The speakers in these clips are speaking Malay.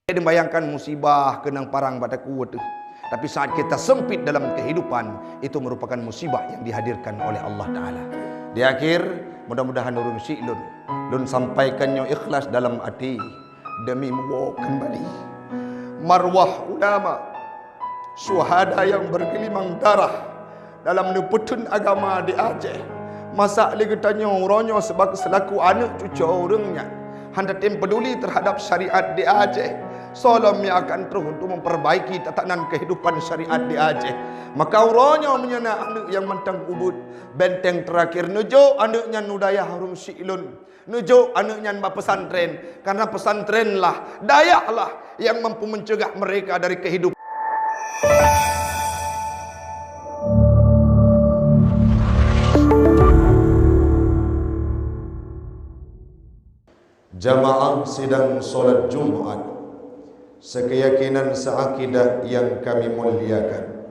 Dia membayangkan musibah kenang parang pada kuat. Tapi saat kita sempit dalam kehidupan, itu merupakan musibah yang dihadirkan oleh Allah Ta'ala. Di akhir, mudah-mudahan urung syi'lun lun sampaikannya ikhlas dalam hati demi membawa kembali marwah ulama syuhada yang bergelimang darah dalam neputun agama di Aceh. Masa lagi tanya orangnya selaku anak cucu orangnya hendak peduli terhadap syariat di Aceh. Salam yang akan terus untuk memperbaiki tatanan kehidupan syariat di Aceh. Maka orangnya menyana anak yang mentang ubud. Benteng terakhir nujuk anaknya nudaya harum syi'lun. Nujuk anaknya pesantren. Karena pesantrenlah, dayaklah yang mampu mencegah mereka dari kehidupan. Jamaah sidang solat Jumat, sekeyakinan seakidah yang kami muliakan.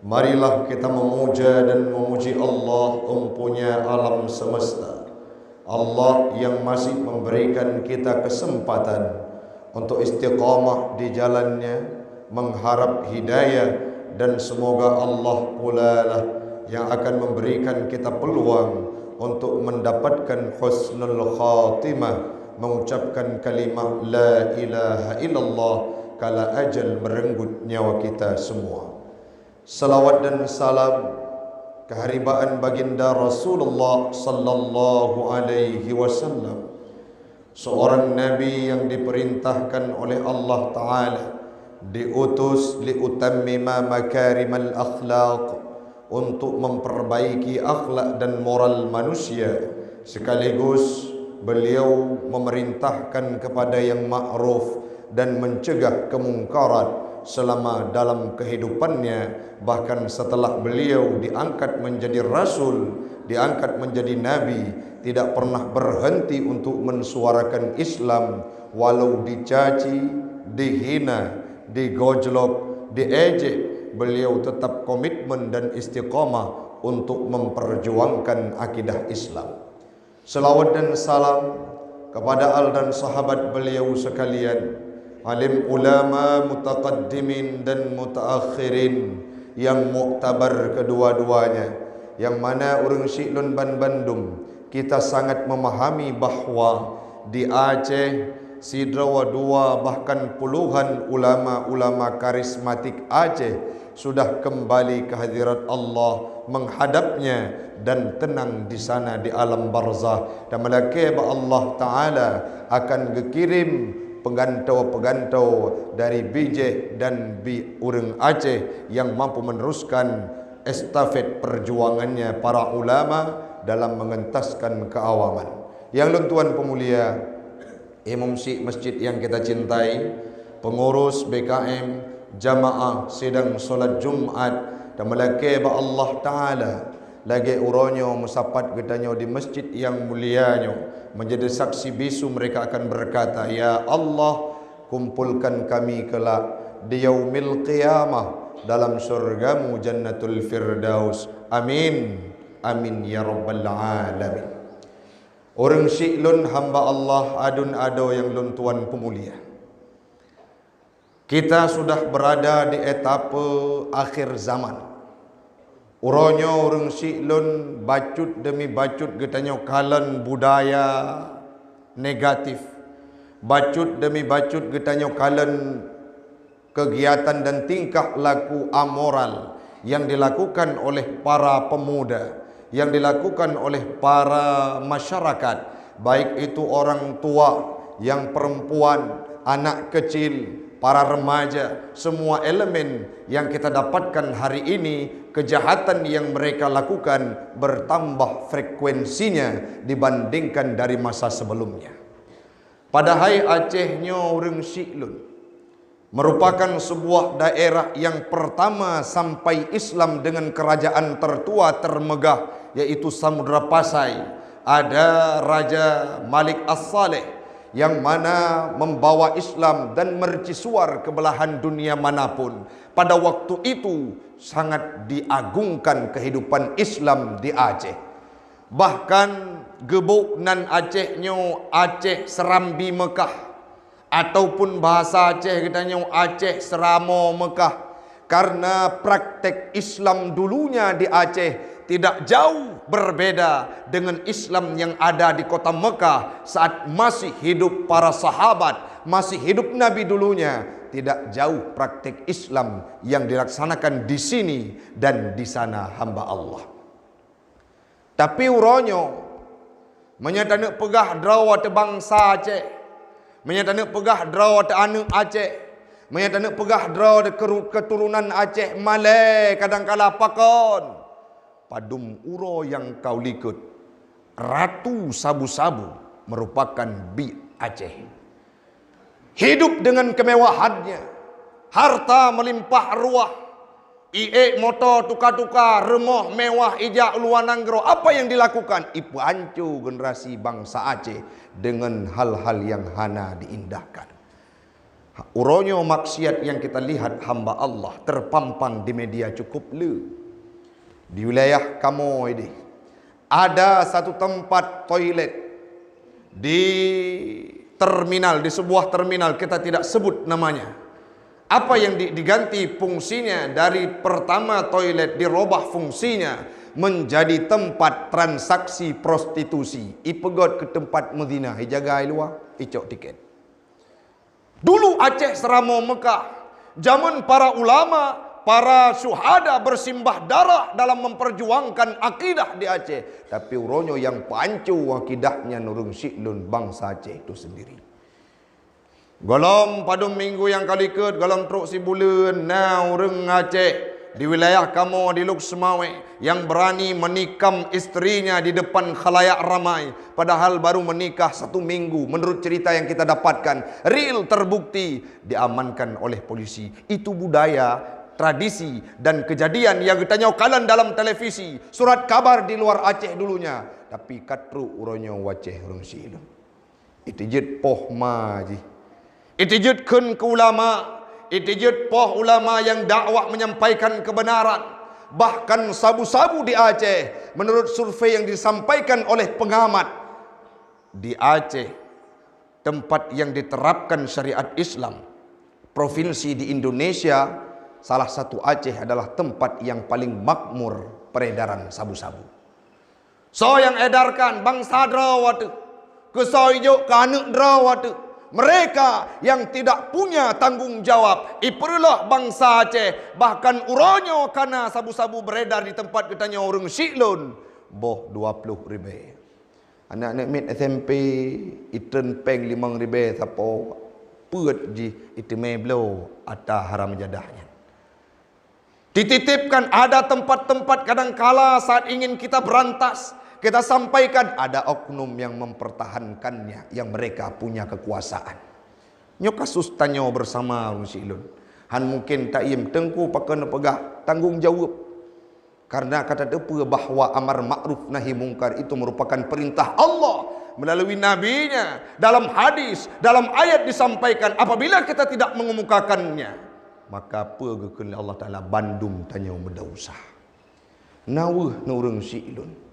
Marilah kita memuja dan memuji Allah empunya alam semesta. Allah yang masih memberikan kita kesempatan untuk istiqamah di jalannya, mengharap hidayah, dan semoga Allah pula lah yang akan memberikan kita peluang untuk mendapatkan husnul khatimah, mengucapkan kalimah la ilaha illallah kala ajal merenggut nyawa kita semua. Salawat dan salam keharibaan baginda Rasulullah sallallahu alaihi wasallam, seorang nabi yang diperintahkan oleh Allah Ta'ala, diutus liutammima makarimal akhlaq, untuk memperbaiki akhlak dan moral manusia, sekaligus beliau memerintahkan kepada yang ma'ruf dan mencegah kemungkaran selama dalam kehidupannya. Bahkan setelah beliau diangkat menjadi rasul, diangkat menjadi nabi, tidak pernah berhenti untuk mensuarakan Islam, walau dicaci, dihina, digojlok, diejek. Beliau tetap komitmen dan istiqamah untuk memperjuangkan akidah Islam. Selawat dan salam kepada al dan sahabat beliau sekalian, alim ulama mutaqaddimin dan mutaakhirin yang muktabar kedua-duanya, yang mana urang syi'lun ban Bandung kita sangat memahami bahawa di Aceh, Sidrawa dua bahkan puluhan ulama-ulama karismatik Aceh sudah kembali ke hadirat Allah, menghadapnya dan tenang di sana di alam barzah. Dan melaki Allah Ta'ala akan dikirim pegantau-pegantau dari Bijeh dan urang Aceh yang mampu meneruskan estafet perjuangannya para ulama dalam mengentaskan keawaman. Yang luntuan pemulia, imam syik masjid yang kita cintai, pengurus BKM, jamaah sidang solat Jumat, dan melaki Allah Ta'ala lagi uronyo musapat gedanya di masjid yang mulianya menjadi saksi bisu. Mereka akan berkata, ya Allah, kumpulkan kami kelak di yaumil qiyamah dalam surgamu jannatul firdaus. Amin, amin ya rabbal alamin. Orang syi'lun hamba Allah adun ado yang luntuan pemulia, kita sudah berada di etapa akhir zaman. Uronyo orang syi'lun bacut demi bacut getanya kalan budaya negatif, bacut demi bacut getanya kalan kegiatan dan tingkah laku amoral yang dilakukan oleh para pemuda, yang dilakukan oleh para masyarakat, baik itu orang tua, yang perempuan, anak kecil, para remaja, semua elemen yang kita dapatkan hari ini, kejahatan yang mereka lakukan bertambah frekuensinya dibandingkan dari masa sebelumnya. Padahal Acehnya orang syi'lun merupakan sebuah daerah yang pertama sampai Islam dengan kerajaan tertua termegah, yaitu Samudra Pasai. Ada Raja Malik As-Saleh yang mana membawa Islam dan mercusuar ke belahan dunia manapun. Pada waktu itu sangat diagungkan kehidupan Islam di Aceh. Bahkan gebuk nan Acehnya Aceh Serambi Mekah, ataupun bahasa Aceh katanya Aceh Seramo Mekah. Karena praktek Islam dulunya di Aceh tidak jauh berbeda dengan Islam yang ada di kota Mekah saat masih hidup para sahabat, masih hidup Nabi dulunya. Tidak jauh praktek Islam yang dilaksanakan di sini dan di sana hamba Allah. Tapi uronyo menyatakan pegah draw te bangsa Aceh, menyatakan pegah draw te anak Aceh, menyatakan pegah draw te keturunan Aceh Malay kadang-kala pakon. Padum uro yang kau likut, Ratu Sabu-Sabu merupakan bi Aceh. Hidup dengan kemewahannya, harta melimpah ruah, motor tuka-tuka, remoh mewah ijak luananggro. Apa yang dilakukan? Ipu ancu generasi bangsa Aceh dengan hal-hal yang hana diindahkan. Uronyo maksiat yang kita lihat hamba Allah terpampang di media cukup le. Di wilayah kamu ini ada satu tempat toilet di terminal, di sebuah terminal, kita tidak sebut namanya. Apa yang diganti fungsinya dari pertama toilet dirubah fungsinya menjadi tempat transaksi prostitusi. Ipegot ke tempat Medina, hijaga luar, icok tiket. Dulu Aceh Seramo Mekah, zaman para ulama, para syuhada bersimbah darah dalam memperjuangkan akidah di Aceh. Tapi uronyo yang pancu akidahnya nurung siklun bangsa Aceh itu sendiri. Golom pada minggu yang kali ke golom truk si bulan na urang Aceh di wilayah kamu di Luk Semawe yang berani menikam istrinya di depan khalayak ramai padahal baru menikah 1 minggu. Menurut cerita yang kita dapatkan, real terbukti, diamankan oleh polisi. Itu budaya, tradisi dan kejadian yang kita nyokalan dalam televisi, surat kabar di luar Aceh dulunya. Tapi katru uronyo waceh urang silun. Itijit poh maji. Itijit kun ke ulama, itijit poh ulama yang dakwah menyampaikan kebenaran. Bahkan sabu-sabu di Aceh, menurut survei yang disampaikan oleh pengamat, di Aceh tempat yang diterapkan syariat Islam, provinsi di Indonesia, salah satu Aceh adalah tempat yang paling makmur peredaran sabu-sabu. So yang edarkan bangsa drawatu, kesoijo kanuk drawatu. Mereka yang tidak punya tanggung jawab, iperlah bangsa Aceh. Bahkan uronyo karena sabu-sabu beredar di tempat katanya orang siklun, boh 20 ribu. Anak-anak mit SMP iten peng 5 ribu sapo put ji itu meblo atau haram jadahnya. Dititipkan ada tempat-tempat kadangkala saat ingin kita berantas, kita sampaikan ada oknum yang mempertahankannya, yang mereka punya kekuasaan. Nyo kasus tanyo bersama Rusilun. Han mungkin taim tengku pakai pegah tanggung jawab. Karena kata depa bahwa amar ma'ruf nahi mungkar itu merupakan perintah Allah melalui nabinya. Dalam hadis, dalam ayat disampaikan apabila kita tidak mengemukakannya, maka pegekeun Allah Taala bandum tanyo mendausah. Nawuh nurung silun.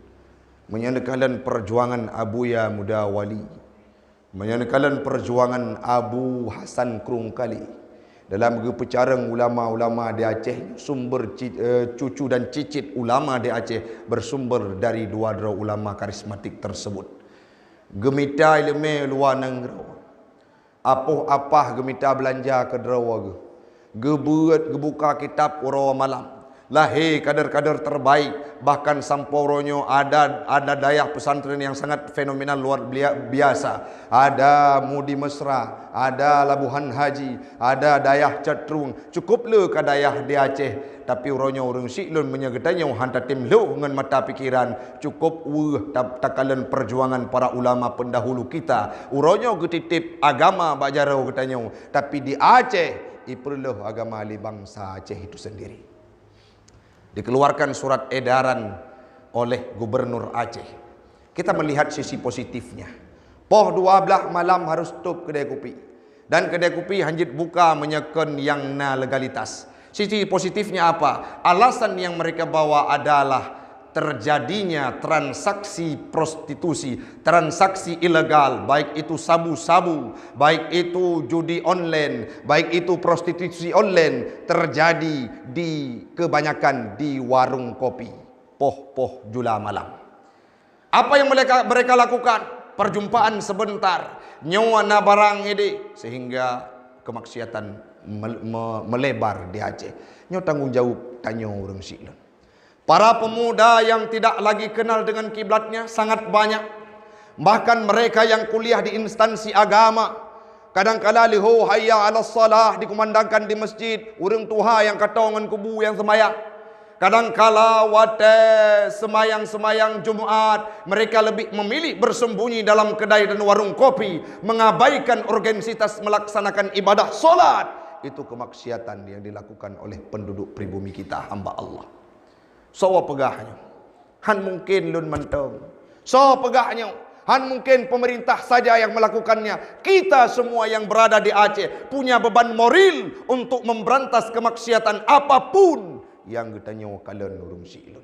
Menyandekalan perjuangan Abuya Muda Wali, menyandekalan perjuangan Abu Hasan Krungkali dalam pecareng ulama-ulama di Aceh. Sumber cucu dan cicit ulama di Aceh bersumber dari dua ulama karismatik tersebut. Gemita ilmu luar negeri, apa gemita belanja ke drawa gebuat gebuka kitab urawa malam. Lahir kader-kader terbaik, bahkan samporonyo ada dayah pesantren yang sangat fenomenal luar biasa. Ada Mudi Mesra, ada Labuhan Haji, ada dayah Cetrung. Cukup le ke dayah di Aceh, tapi uronyo urang siklun menyegetanya hantatim lu dengan mata pikiran. Cukup takalan perjuangan para ulama pendahulu kita. Uronyo ketitip agama bajarau katanya, tapi di Aceh iperluh agama li bangsa Aceh itu sendiri. Dikeluarkan surat edaran oleh Gubernur Aceh. Kita melihat sisi positifnya. Poh 12 malam harus tutup kedai kopi. Dan kedai kopi hanjit buka menyeken yang na legalitas. Sisi positifnya apa? Alasan yang mereka bawa adalah terjadinya transaksi prostitusi, transaksi ilegal, baik itu sabu-sabu, baik itu judi online, baik itu prostitusi online, terjadi di kebanyakan di warung kopi, poh-poh jula malam. Apa yang mereka lakukan? Perjumpaan sebentar, nyawa na barang ini, sehingga kemaksiatan melebar di Aceh. Nyo tanggung jawab tanya orang silon. Para pemuda yang tidak lagi kenal dengan kiblatnya sangat banyak. Bahkan mereka yang kuliah di instansi agama, kadang-kala liho hayya 'alas salah dikumandangkan di masjid, urang tuha yang katongan kubu yang semayang. Kadang-kala wate semayang-semayang Jumat, mereka lebih memilih bersembunyi dalam kedai dan warung kopi, mengabaikan urgensitas melaksanakan ibadah solat. Itu kemaksiatan yang dilakukan oleh penduduk pribumi kita, hamba Allah. Sawa pegahnya, han mungkin lun mentong. Sawa pegahnya, han mungkin pemerintah saja yang melakukannya. Kita semua yang berada di Aceh punya beban moral untuk memberantas kemaksiatan apapun yang kita nyawa kalian urung silun.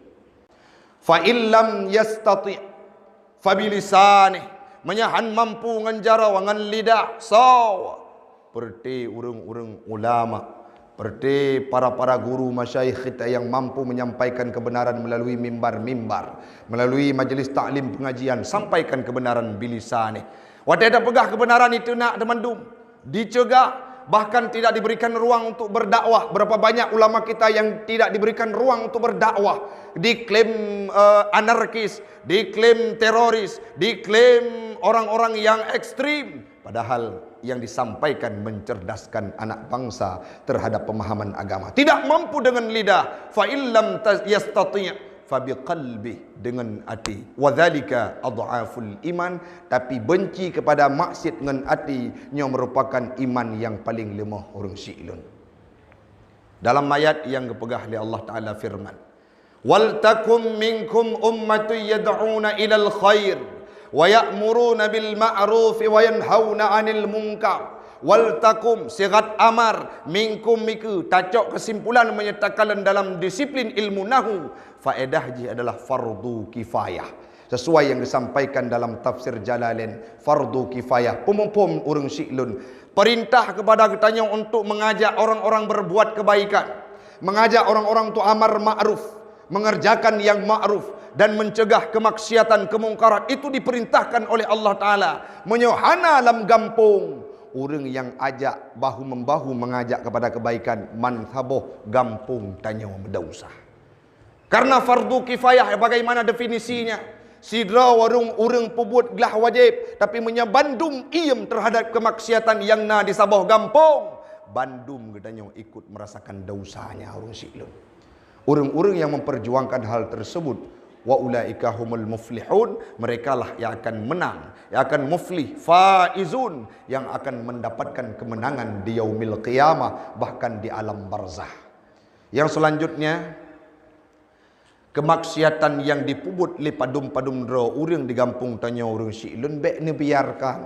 Fa illam yastati' fa bilisanih, menyahan mampu nganjara wangan lidah. Sawa perti urung-urung ulama, seperti para guru masyayikh kita yang mampu menyampaikan kebenaran melalui mimbar-mimbar, melalui majlis taklim pengajian, sampaikan kebenaran bilisane. Wate ada pegah kebenaran itu nak demandum, dicegah, bahkan tidak diberikan ruang untuk berdakwah. Berapa banyak ulama kita yang tidak diberikan ruang untuk berdakwah, diklaim anarkis, diklaim teroris, diklaim orang-orang yang ekstrim, padahal yang disampaikan mencerdaskan anak bangsa terhadap pemahaman agama. Tidak mampu dengan lidah, fa illam yastati' fa biqalbi, dengan hati. Wa dzalika adhaful iman, tapi benci kepada maksiat dengan hati nya merupakan iman yang paling lemah orang silun. Dalam ayat yang kepegah oleh Allah Taala firman, wal takum minkum ummatun yad'una ilal khair wa ya'muruna bil ma'ruf wa yanhauna 'anil munkar. Wal takum sigat amar minkum miku, tacok kesimpulan menyatakan dalam disiplin ilmu nahu, faedah ji adalah fardu kifayah. Sesuai yang disampaikan dalam tafsir Jalalain, fardu kifayah. Pemupum urang silun, perintah kepada kitanya untuk mengajak orang-orang berbuat kebaikan, mengajak orang-orang untuk amar ma'ruf, mengerjakan yang ma'ruf dan mencegah kemaksiatan kemungkaran. Itu diperintahkan oleh Allah Ta'ala. Menyohana dalam gampung, orang yang ajak bahu-membahu mengajak kepada kebaikan, manhaboh gampung tanya berdosa. Karena fardu kifayah, bagaimana definisinya? Sidra warung orang pebut gelah wajib, tapi menyabandum iem terhadap kemaksiatan yang na di sabah gampung, bandum katanya ikut merasakan dosanya orang silun. Orang-orang yang memperjuangkan hal tersebut, wa ulaika humul muflihun, mereka lah yang akan menang, yang akan muflih, faizun, yang akan mendapatkan kemenangan di yaumil qiyamah, bahkan di alam barzah. Yang selanjutnya, kemaksiatan yang dipubut li padum-padum dro urang di gampung tanya urang silun, bek ne biarkan.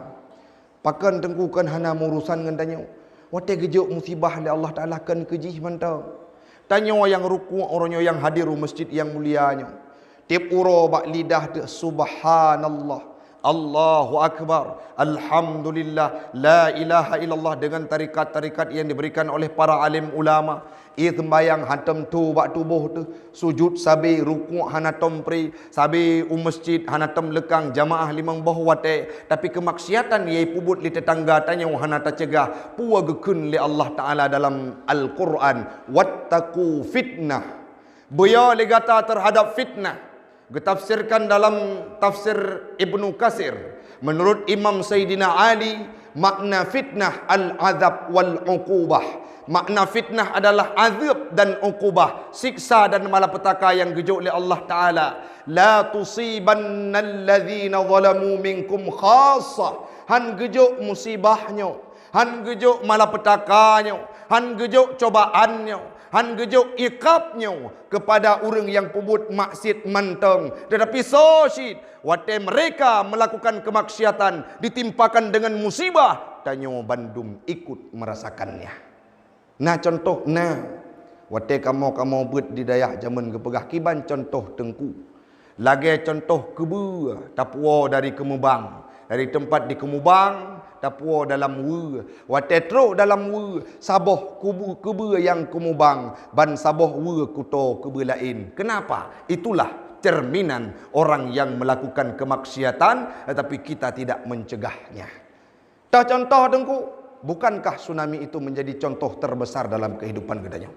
Pakan tengkukan hana urusan ngan tanya. Wate gejuk musibah li Allah Taala kan kejih mantau. Tanya yang ruku, orangnya yang hadir masjid yang mulianya. Tiap uro bak lidah de subhanallah, Allahu akbar, alhamdulillah, la ilaha illallah, dengan tarikat-tarikat yang diberikan oleh para alim ulama. Sembayang hantam tu bak tubuh tu, sujud sabi, ruku hana tompri, sabi masjid hana tom lekang, jamaah limang boh wate. Tapi kemaksiatan yai pubut li tetangga tanya hana tacegah, puwa gekun li Allah Taala dalam Al-Quran, wattaqu fitnah, boya li gata terhadap fitnah. Getafsirkan dalam tafsir Ibnu Katsir, menurut Imam Sayyidina Ali, makna fitnah al-azab wal-uqubah. Makna fitnah adalah azab dan uqubah, siksa dan malapetaka yang gejuk oleh Allah Ta'ala. La tusibannal ladzina zalamu minkum khassa. Han gejuk musibahnya, han gejuk malapetakanya, han gejuk cobaannya, han gejuk ikapnya kepada orang yang pubut maksiat manteng. Tetapi sosyid, wate mereka melakukan kemaksiatan ditimpakan dengan musibah, tanyo bandum ikut merasakannya. Nah contoh, nah wate kamu ber di dayak zaman kepegah kiban contoh tengku. Lagi contoh kebua, tapua dari Kemubang. Dari tempat di Kemubang, tapua dalam wu. Watetro dalam wu, saboh kubu kebua yang Kemubang, ban saboh wu kuto kebua lain. Kenapa? Itulah cerminan orang yang melakukan kemaksiatan tetapi kita tidak mencegahnya. Dah contoh dengku, bukankah tsunami itu menjadi contoh terbesar dalam kehidupan gedanya?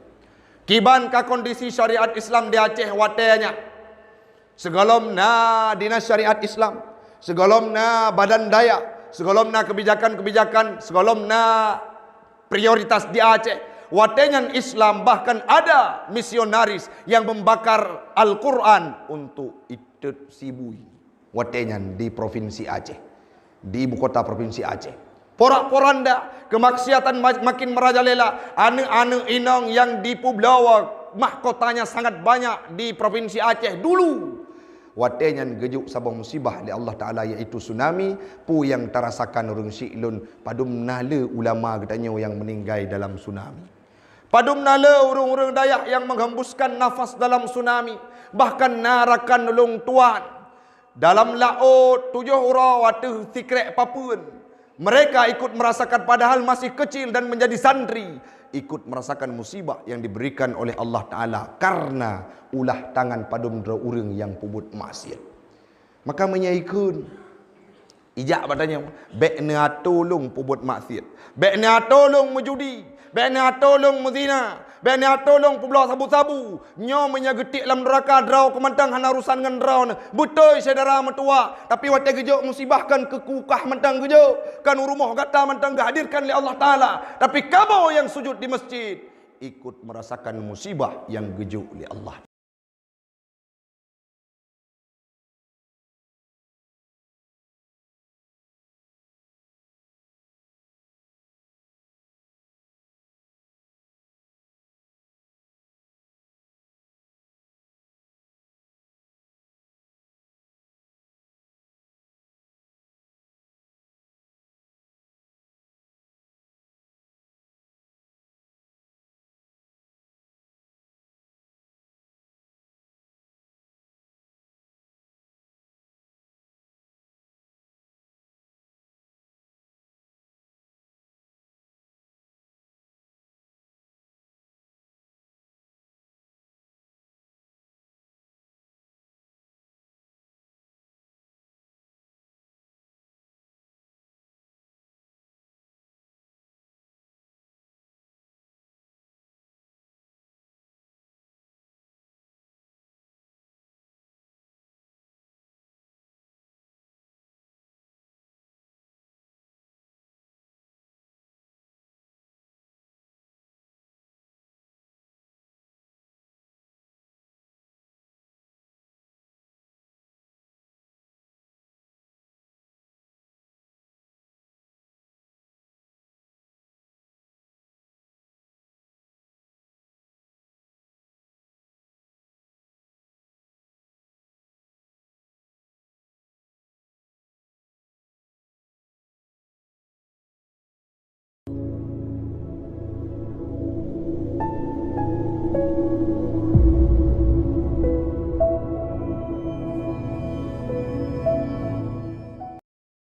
Kibankah kondisi syariat Islam di Aceh watenya? Segalomna dinas syariat Islam, segalomna badan daya, segalomna kebijakan-kebijakan, segalomna prioritas di Aceh. Watengan Islam, bahkan ada misionaris yang membakar Al-Quran untuk itu sibui. Watengan di provinsi Aceh, di ibu kota provinsi Aceh. Porak-poranda kemaksiatan makin merajalela. Ane-ane inong yang di Pulau mahkotanya sangat banyak di provinsi Aceh dulu. Watenyan gejuk sabah musibah li Allah Ta'ala iaitu tsunami pu yang terasakan urung syi'lun padum nala ulama katanya yang meninggal dalam tsunami. Padum nala urung-urung Dayak yang menghembuskan nafas dalam tsunami. Bahkan narakan ulung tuan dalam laut 7 orang watu sikrek Papuan. Mereka ikut merasakan padahal masih kecil dan menjadi santri, ikut merasakan musibah yang diberikan oleh Allah Ta'ala karena ulah tangan padum dra urang yang pubut maksiat. Maka menyaikun ijak badanya bekna tolong pubut maksiat, bekna tolong menjudi, bekna tolong muzina, bekna tolong publau sabu-sabu, nyo menyagetik dalam neraka draw kemantang hana urusan ngan draw betul saudara metua. Tapi wate gejo musibahkan kekukah mentang gejo kan rumah kata mentang dihadirkan oleh Allah Ta'ala. Tapi kamu yang sujud di masjid ikut merasakan musibah yang gejo oleh Allah